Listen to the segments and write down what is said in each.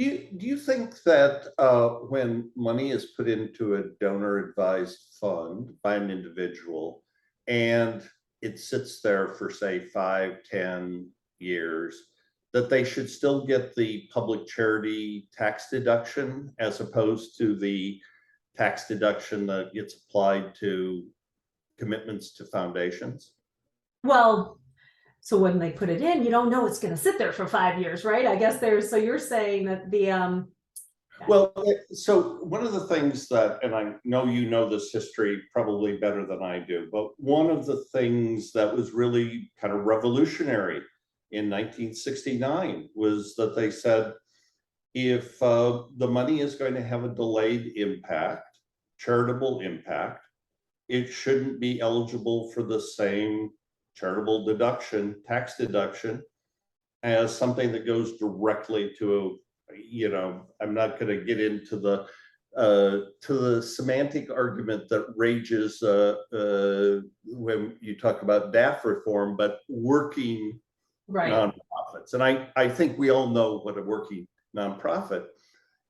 Do you think that when money is put into a donor advised fund by an individual and it sits there for say 5, 10 years, that they should still get the public charity tax deduction as opposed to the tax deduction that gets applied to commitments to foundations? Well, so when they put it in, you don't know it's going to sit there for 5 years, right? I guess so you're saying that Well, so one of the things that, and I know you know this history probably better than I do, but one of the things that was really kind of revolutionary in 1969 was that they said, if the money is going to have a delayed impact, charitable impact, it shouldn't be eligible for the same charitable deduction, tax deduction, as something that goes directly to I'm not going to get into the semantic argument that rages when you talk about DAF reform, but working right. nonprofits. And I think we all know what a working nonprofit,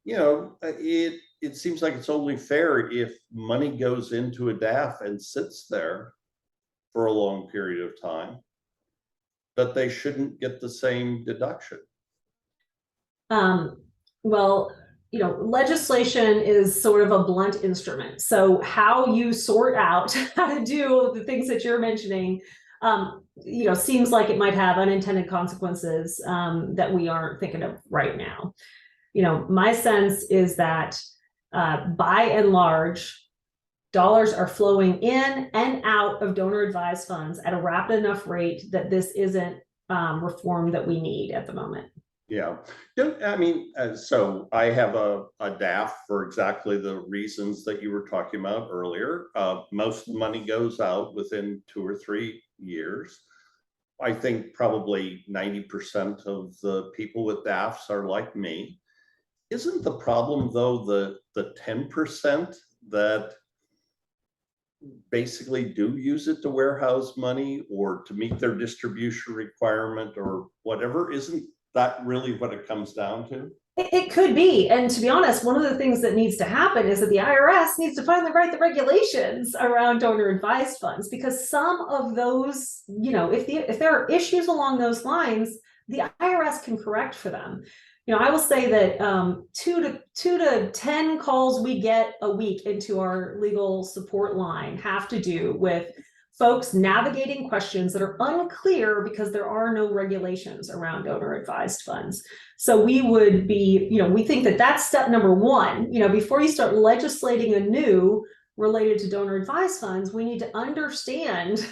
it seems like it's only fair if money goes into a DAF and sits there for a long period of time, that they shouldn't get the same deduction. Well, legislation is sort of a blunt instrument. So how you sort out how to do the things that you're mentioning, seems like it might have unintended consequences that we aren't thinking of right now. My sense is that by and large, dollars are flowing in and out of donor advised funds at a rapid enough rate that this isn't reform that we need at the moment. Yeah, I mean, so I have a DAF for exactly the reasons that you were talking about earlier. Most of the money goes out within 2 or 3 years. I think probably 90% of the people with DAFs are like me. Isn't the problem though the 10% that basically do use it to warehouse money or to meet their distribution requirement or whatever? Isn't that really what it comes down to? It could be. And to be honest, one of the things that needs to happen is that the IRS needs to finally write the regulations around donor advised funds, because some of those, if there are issues along those lines, the IRS can correct for them. I will say that 2 to 10 calls we get a week into our legal support line have to do with folks navigating questions that are unclear because there are no regulations around donor advised funds. So we would be, we think that that's step number one. Before you start legislating anew related to donor advised funds, we need to understand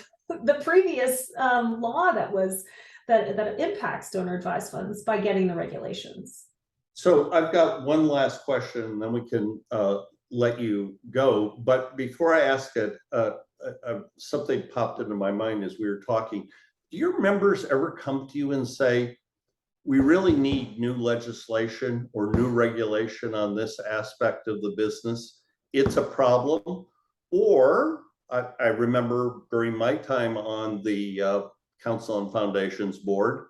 the previous law that impacts donor advised funds by getting the regulations. So I've got one last question, and then we can let you go. But before I ask it, something popped into my mind as we were talking. Do your members ever come to you and say, we really need new legislation or new regulation on this aspect of the business? It's a problem. Or I remember during my time on the Council on Foundations board,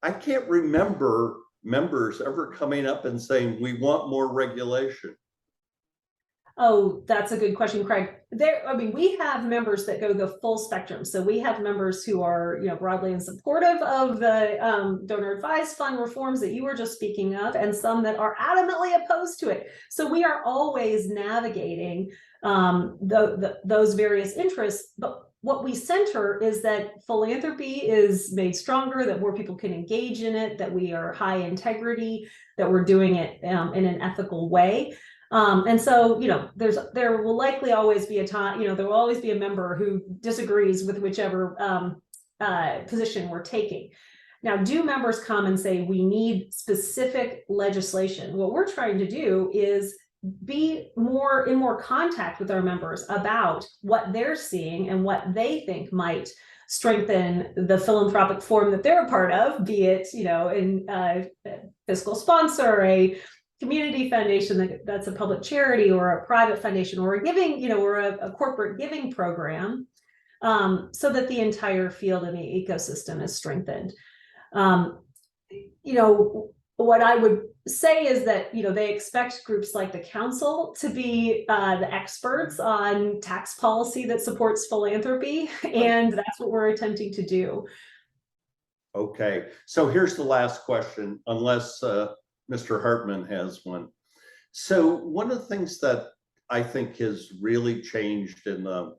I can't remember members ever coming up and saying, we want more regulation. Oh, that's a good question, Craig. We have members that go the full spectrum. So we have members who are, broadly in supportive of the donor advised fund reforms that you were just speaking of, and some that are adamantly opposed to it. So we are always navigating those various interests. But what we center is that philanthropy is made stronger, that more people can engage in it, that we are high integrity, that we're doing it in an ethical way. And so, there will likely always be a time, there will always be a member who disagrees with whichever position we're taking. Now, do members come and say, we need specific legislation? What we're trying to do is be in more contact with our members about what they're seeing and what they think might strengthen the philanthropic form that they're a part of, be it, in fiscal sponsor, a community foundation that's a public charity, or a private foundation, or a giving, or a corporate giving program, so that the entire field and the ecosystem is strengthened. what I would say is that, they expect groups like the council to be the experts on tax policy that supports philanthropy, and that's what we're attempting to do. Okay, so here's the last question, unless Mr. Hartmann has one. So one of the things that I think has really changed in the,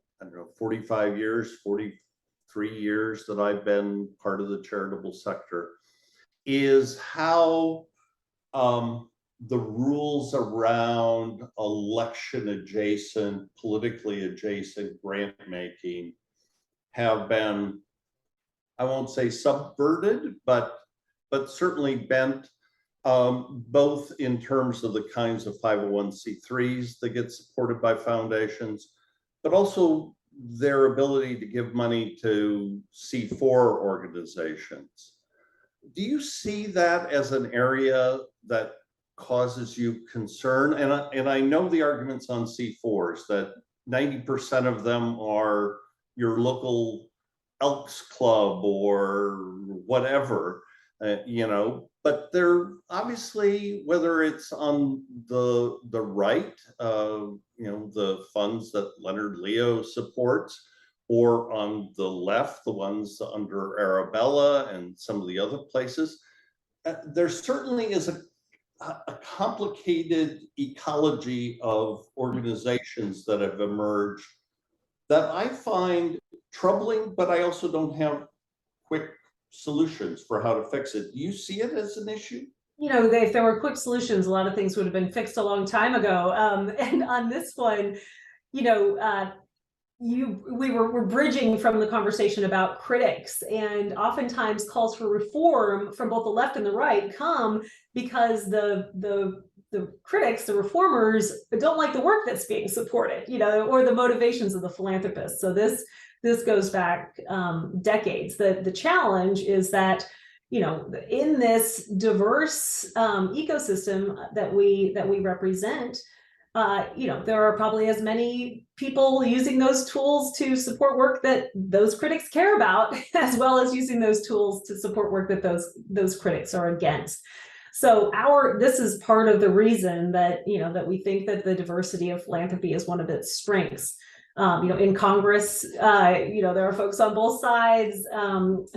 45 years, 43 years that I've been part of the charitable sector is how the rules around election adjacent, politically adjacent grant making have been, I won't say subverted, but certainly bent, both in terms of the kinds of 501c3s that get supported by foundations, but also their ability to give money to C4 organizations. Do you see that as an area that causes you concern? And I know the arguments on C4s, that 90% of them are your local Elks Club or whatever, but they're obviously, whether it's on the right, the funds that Leonard Leo supports, or on the left, the ones under Arabella and some of the other places, there certainly is a complicated ecology of organizations that have emerged that I find troubling, but I also don't have quick solutions for how to fix it. Do you see it as an issue? If there were quick solutions, a lot of things would have been fixed a long time ago. And on this one, we're bridging from the conversation about critics, and oftentimes calls for reform from both the left and the right come because the critics, the reformers, don't like the work that's being supported, or the motivations of the philanthropists. So this goes back decades. The challenge is that, in this diverse ecosystem that we represent, there are probably as many people using those tools to support work that those critics care about, as well as using those tools to support work that those critics are against. So this is part of the reason that, that we think that the diversity of philanthropy is one of its strengths. In Congress, there are folks on both sides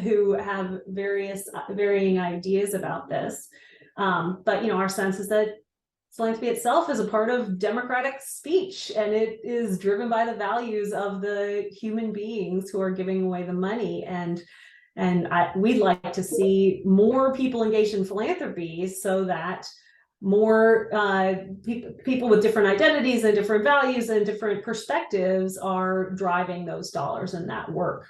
who have varying ideas about this. But, our sense is that philanthropy itself is a part of democratic speech, and it is driven by the values of the human beings who are giving away the money. And we'd like to see more people engaged in philanthropy so that more people with different identities and different values and different perspectives are driving those dollars in that work.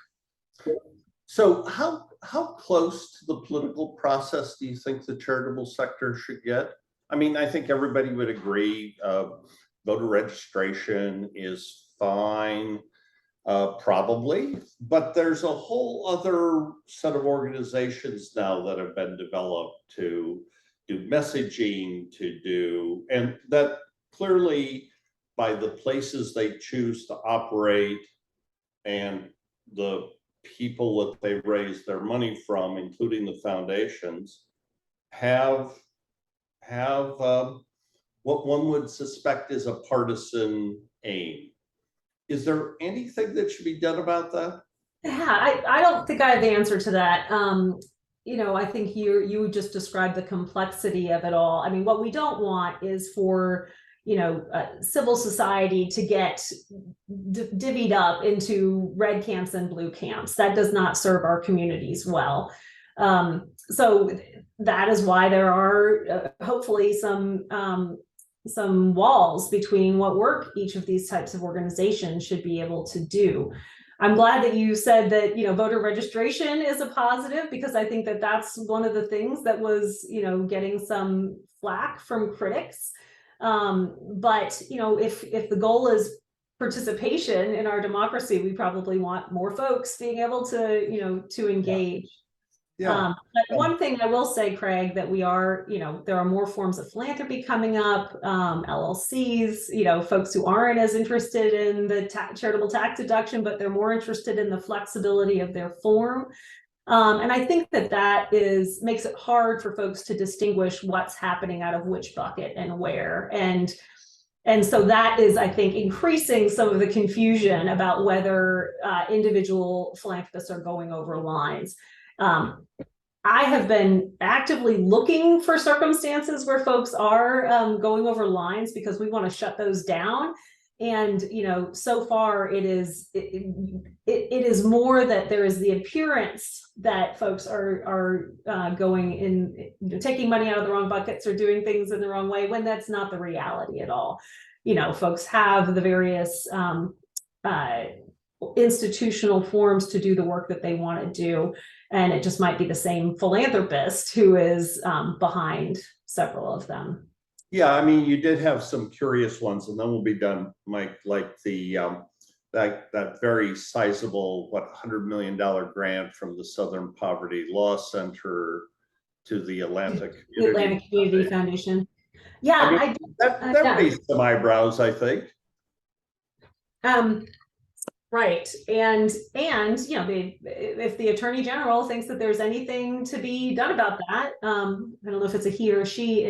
So how close to the political process do you think the charitable sector should get? I mean, I think everybody would agree voter registration is fine, probably, but there's a whole other set of organizations now that have been developed to do messaging, and that clearly by the places they choose to operate and the people that they raise their money from, including the foundations, have what one would suspect is a partisan aim. Is there anything that should be done about that? Yeah, I don't think I have the answer to that. I think you just described the complexity of it all. I mean, what we don't want is for civil society to get divvied up into red camps and blue camps. That does not serve our communities well. So that is why there are hopefully some walls between what work each of these types of organizations should be able to do. I'm glad that you said that, voter registration is a positive, because I think that that's one of the things that was, getting some flack from critics. But, if the goal is participation in our democracy, we probably want more folks being able to, to engage. Yeah. But one thing I will say, Craig, that we are, there are more forms of philanthropy coming up, LLCs, folks who aren't as interested in the charitable tax deduction, but they're more interested in the flexibility of their form. And I think that makes it hard for folks to distinguish what's happening out of which bucket and where. And so that is, I think, increasing some of the confusion about whether individual philanthropists are going over lines. I have been actively looking for circumstances where folks are going over lines because we want to shut those down. And so far it is more that there is the appearance that folks are going in, taking money out of the wrong buckets or doing things in the wrong way, when that's not the reality at all. Folks have the various institutional forms to do the work that they want to do, and it just might be the same philanthropist who is behind several of them. Yeah, I mean, you did have some curious ones, and then we'll be done, Mike, like the that very sizable, $100 million grant from the Southern Poverty Law Center to the Atlantic Community Foundation. Yeah, I mean, that raised some eyebrows, I think. Right, and if the Attorney General thinks that there's anything to be done about that, I don't know if it's a he or she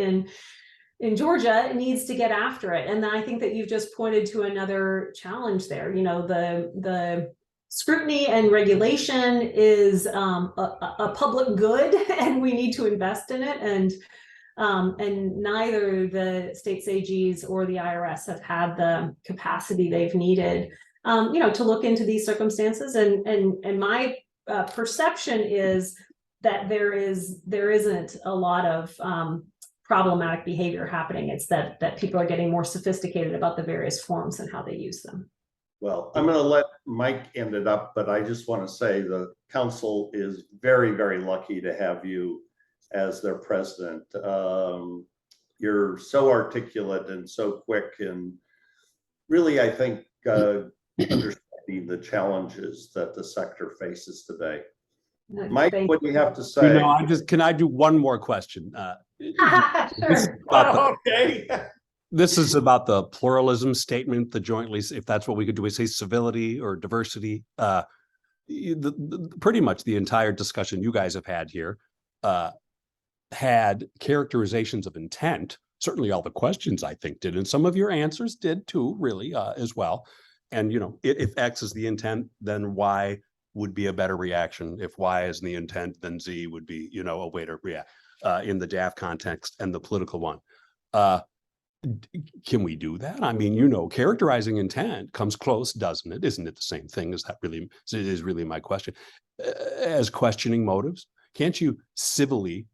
in Georgia, it needs to get after it. And I think that you've just pointed to another challenge there. The scrutiny and regulation is a public good, and we need to invest in it. And neither the state's AGs or the IRS have had the capacity they've needed, to look into these circumstances. And my perception is that there isn't a lot of problematic behavior happening. It's that people are getting more sophisticated about the various forms and how they use them. Well, I'm going to let Mike end it up, but I just want to say the council is very, very lucky to have you as their president. You're so articulate and so quick, and really, I think, understanding the challenges that the sector faces today. Mike, what do you have to say? Can I do one more question? Sure. Okay. This is about the pluralism statement, the jointly, if that's what we could do, we say civility or diversity. Pretty much the entire discussion you guys have had here had characterizations of intent. Certainly all the questions, I think, did, and some of your answers did too, really, as well. And, if X is the intent, then Y would be a better reaction. If Y is the intent, then Z would be, a way to react in the DAF context and the political one. Can we do that? I mean, characterizing intent comes close, doesn't it? Isn't it the same thing? Is really my question. As questioning motives, can't you civilly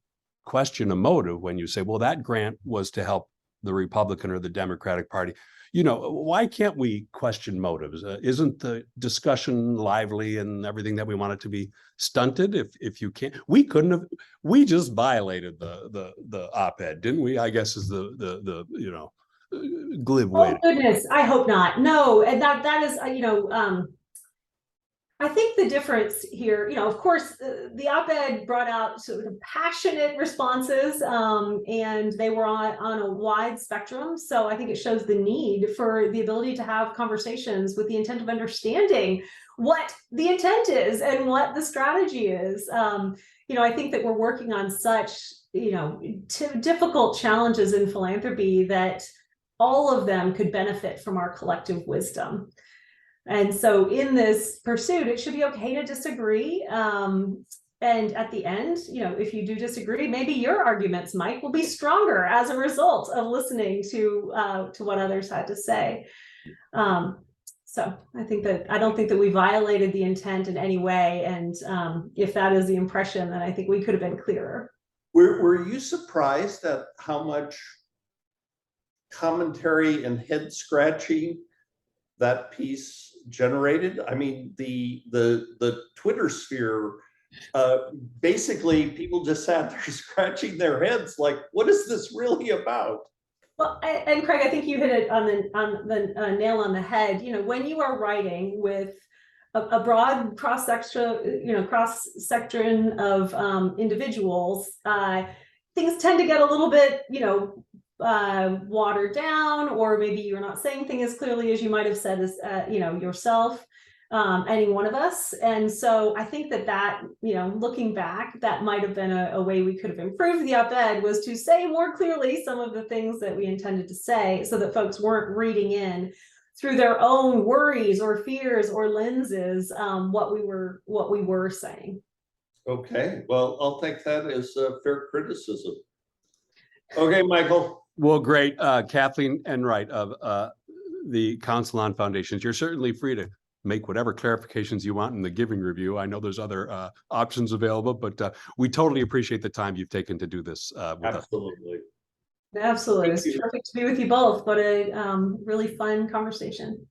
question a motive when you say, well, that grant was to help the Republican or the Democratic Party? Why can't we question motives? Isn't the discussion lively and everything that we want it to be stunted? If you can't, we just violated the op-ed, didn't we? I guess is the glib way. Oh goodness, I hope not. No, and that is I think the difference here, of course, the op-ed brought out sort of passionate responses, and they were on a wide spectrum. So I think it shows the need for the ability to have conversations with the intent of understanding what the intent is and what the strategy is. I think that we're working on such, difficult challenges in philanthropy that all of them could benefit from our collective wisdom. And so in this pursuit, it should be okay to disagree. And at the end, if you do disagree, maybe your arguments, Mike, will be stronger as a result of listening to what others had to say. So I don't think that we violated the intent in any way. And if that is the impression, then I think we could have been clearer. Were you surprised at how much commentary and head scratching that piece generated? I mean, the Twitter sphere, basically people just sat there scratching their heads like, what is this really about? Well, and Craig, I think you hit it on the nail on the head. When you are writing with a broad cross-section of individuals, things tend to get a little bit, watered down, or maybe you're not saying things as clearly as you might have said as yourself. any one of us. And so I think that, you know, looking back, that might have been a way we could have improved the op-ed, was to say more clearly some of the things that we intended to say, so that folks weren't reading in through their own worries or fears or lenses, what we were saying. Okay, well, I'll take that as a fair criticism. Okay, Michael. Well, great. Kathleen Enright of the Council on Foundations. You're certainly free to make whatever clarifications you want in the giving review. I know there's other options available, but we totally appreciate the time you've taken to do this with Absolutely. us. Absolutely. Thank It's you. terrific to be with you both. What a really fun conversation.